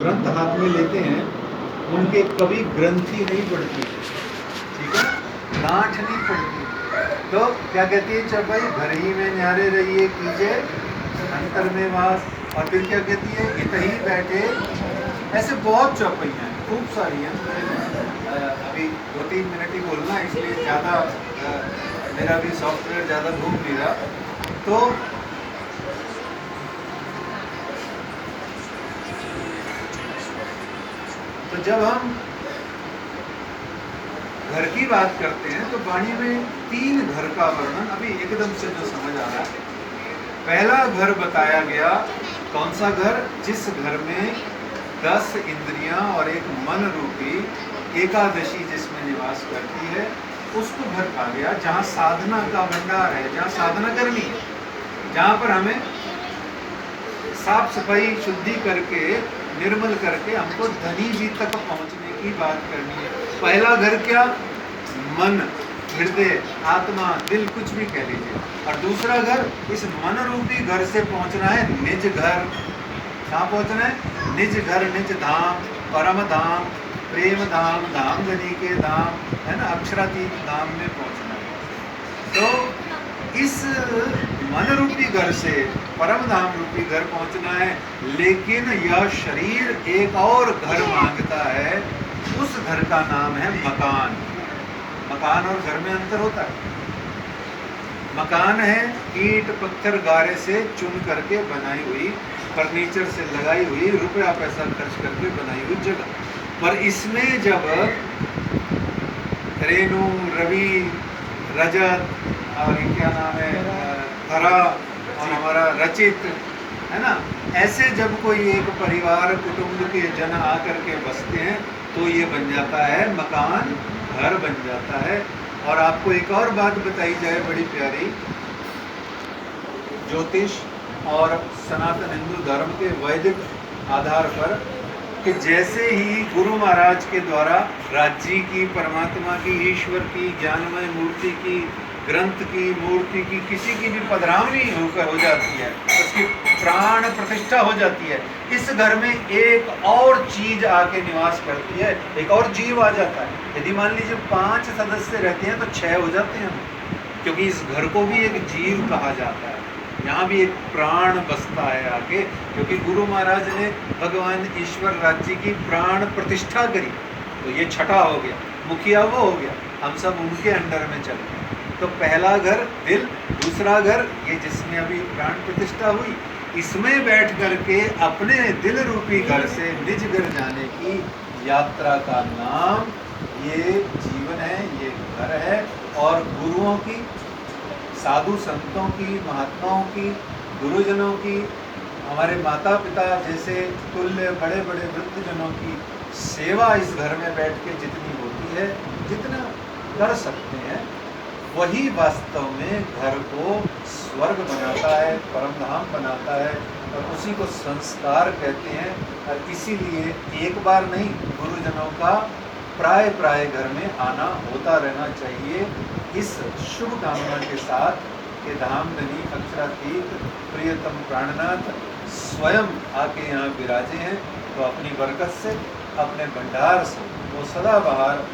ग्रंथ हाथ में लेते हैं उनके कभी ग्रंथि नहीं पड़ती, ठीक है, गांठ नहीं पड़ती। तो क्या कहती है, चल भाई घर ही में न्यारे रहिए कीजिए अंतर में वास। और फिर क्या कहती है, इत ही बैठे। ऐसे बहुत चौपाइयाँ हैं, खूब सारी हैं। अभी 2-3 मिनट ही बोलना है, इसलिए ज़्यादा मेरा भी सॉफ्टवेयर ज़्यादा घूम नहीं रहा। तो जब हम घर की बात करते हैं तो वाणी में 3 घर का वर्णन अभी एकदम से जो समझ आ रहा है। पहला घर बताया गया, कौन सा घर, जिस घर में 10 इंद्रियां और एक मन रूपी एकादशी जिसमें निवास करती है, उसको घर कहा गया। जहाँ साधना का भंडार है, जहाँ साधना करनी है, जहाँ पर हमें साफ सफाई शुद्धि करके निर्मल करके हमको धनी जी तक पहुंचने की बात करनी है। पहला घर क्या, मन, हृदय, आत्मा, दिल, कुछ भी कह लीजिए। और दूसरा घर, इस मन रूपी घर से पहुंचना है निज घर। कहाँ पहुंचना है, निज घर, निज धाम, परम धाम, प्रेम धाम, धाम धनी के धाम, है ना, अक्षरातीत धाम में पहुंचना है। तो इस मन रूपी घर से परम धाम रूपी घर पहुंचना है। लेकिन यह शरीर एक और घर मांगता है। उस घर का नाम है मकान। मकान और घर में अंतर होता है। मकान है ईंट पत्थर गारे से चुन करके बनाई हुई, फर्नीचर से लगाई हुई, रुपया पैसा खर्च करके बनाई हुई जगह। पर इसमें जब रेणु, रवि, रजत और क्या नाम है, हरा और हमारा रचित, है ना, ऐसे जब कोई एक परिवार कुटुंब के जन आकर के बसते हैं तो ये बन जाता है मकान, घर बन जाता है। और आपको एक और बात बताई जाए बड़ी प्यारी, ज्योतिष और सनातन हिंदू धर्म के वैदिक आधार पर, कि जैसे ही गुरु महाराज के द्वारा राज्य की, परमात्मा की, ईश्वर की, ज्ञानमय मूर्ति की, ग्रंथ की, मूर्ति की, किसी की भी पधरावनी होकर हो जाती है, उसकी प्राण प्रतिष्ठा हो जाती है, इस घर में एक और चीज आके निवास करती है, एक और जीव आ जाता है। यदि मान लीजिए 5 सदस्य रहते हैं तो 6 हो जाते हैं, क्योंकि इस घर को भी एक जीव कहा जाता है। यहाँ भी एक प्राण बसता है आके, क्योंकि गुरु महाराज ने भगवान ईश्वर राज्य की प्राण प्रतिष्ठा करी। तो ये छठा हो गया, मुखिया वो हो गया, हम सब उनके अंडर में चलते हैं। तो पहला घर दिल, दूसरा घर ये जिसमें अभी प्राण प्रतिष्ठा हुई, इसमें बैठ करके अपने दिल रूपी घर से निज घर जाने की यात्रा का नाम ये जीवन है, ये घर है। और गुरुओं की, साधु संतों की, महात्माओं की, गुरुजनों की, हमारे माता पिता जैसे तुल्य बड़े बड़े वृद्धजनों की सेवा इस घर में बैठ के जितनी होती है, जितना कर सकते हैं, वही वास्तव में घर को स्वर्ग बनाता है, परम धाम बनाता है। और उसी को संस्कार कहते हैं। और इसीलिए एक बार नहीं, गुरुजनों का प्राय प्राय घर में आना होता रहना चाहिए। इस शुभ कामना के साथ कि धाम धनी अक्षरातीत प्रियतम प्राणनाथ स्वयं आके यहाँ विराजे हैं, तो अपनी बरकत से, अपने भंडार से वो सदाबहार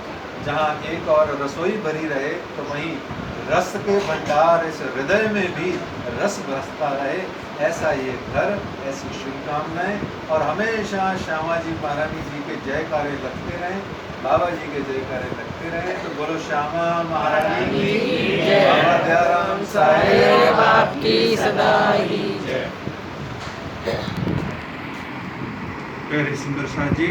जहाँ एक और रसोई भरी रहे, तो वहीं रस के भंडार इस हृदय में भी रस बरसता रहे। ऐसा ये घर, ऐसी शुभकामनाएं। और हमेशा श्यामा जी महारानी जी के जयकारे लगते रहें, बाबा जी के जयकारे लगते रहें। तो बोलो श्यामा महारानी की जय, बाबा दयाराम साहेब आपकी सदा ही जय। प्यारे सुंदर शाह जी।